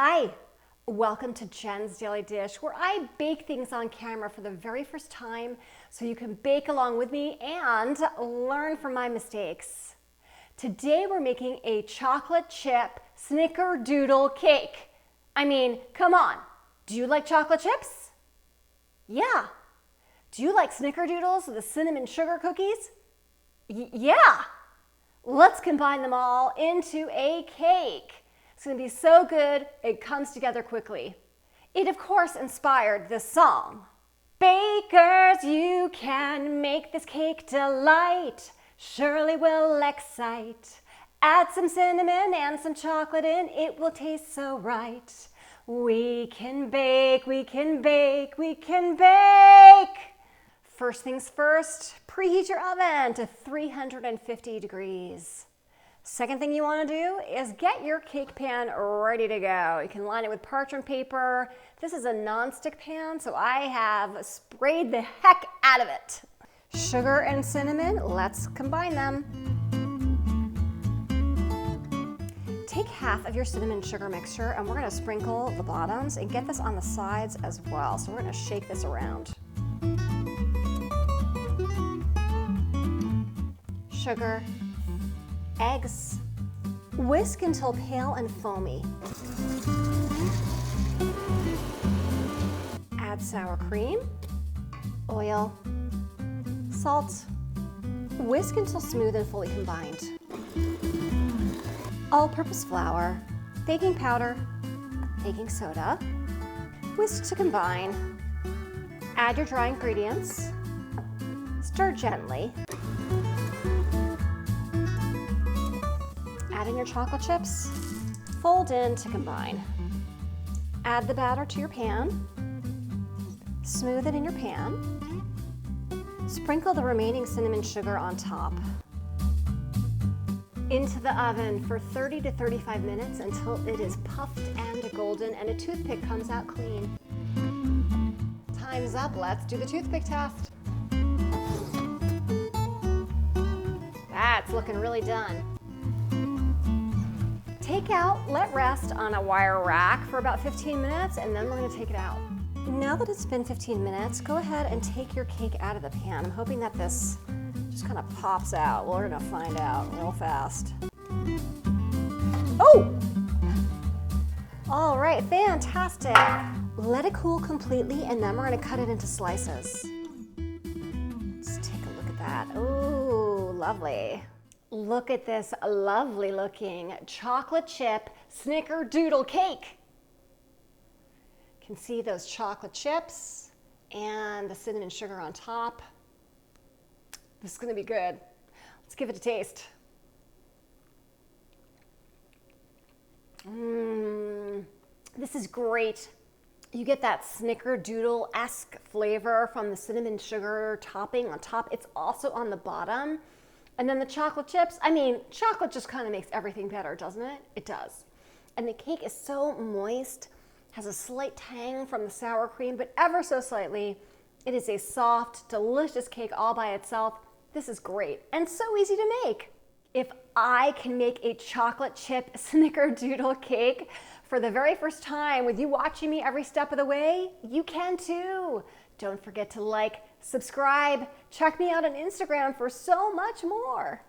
Hi, welcome to Jen's Daily Dish, where I bake things on camera for the very first time so you can bake along with me and learn from my mistakes. Today we're making a chocolate chip Snickerdoodle cake. I mean, come on, do you like chocolate chips? Yeah. Do you like Snickerdoodles with the cinnamon sugar cookies? Yeah. Let's combine them all into a cake. It's going to be so good, it comes together quickly. It, of course, inspired this song. Bakers, you can make this cake delight. Surely will excite. Add some cinnamon and some chocolate in, it will taste so right. We can bake, we can bake, we can bake. First things first, preheat your oven to 350 degrees. Second thing you want to do is get your cake pan ready to go. You can line it with parchment paper. This is a non-stick pan, so I have sprayed the heck out of it. Sugar and cinnamon, let's combine them. Take half of your cinnamon sugar mixture and we're going to sprinkle the bottoms and get this on the sides as well. So we're going to shake this around. Sugar, eggs, whisk until pale and foamy. Add sour cream, oil, salt, whisk until smooth and fully combined. All-purpose flour, baking powder, baking soda, whisk to combine. Add your dry ingredients, stir gently. Add in your chocolate chips, fold in to combine. Add the batter to your pan, smooth it in your pan, sprinkle the remaining cinnamon sugar on top. Into the oven for 30 to 35 minutes until it is puffed and golden and a toothpick comes out clean. Time's up, let's do the toothpick test. That's looking really done. Take out, let rest on a wire rack for about 15 minutes and then we're going to take it out. Now that it's been 15 minutes, go ahead and take your cake out of the pan. I'm hoping that this just kind of pops out. We're going to find out real fast. Oh! All right, fantastic. Let it cool completely and then we're going to cut it into slices. Let's take a look at that. Ooh, lovely. Look at this lovely looking chocolate chip Snickerdoodle cake. You can see those chocolate chips and the cinnamon sugar on top. This is going to be good. Let's give it a taste. This is great. You get that Snickerdoodle-esque flavor from the cinnamon sugar topping on top. It's also on the bottom. And then the chocolate chips, I mean, chocolate just kind of makes everything better, doesn't it? It does. And the cake is so moist, has a slight tang from the sour cream, but ever so slightly. It is a soft, delicious cake all by itself. This is great and so easy to make. If I can make a chocolate chip Snickerdoodle cake for the very first time with you watching me every step of the way, you can too. Don't forget to like, subscribe, check me out on Instagram for so much more.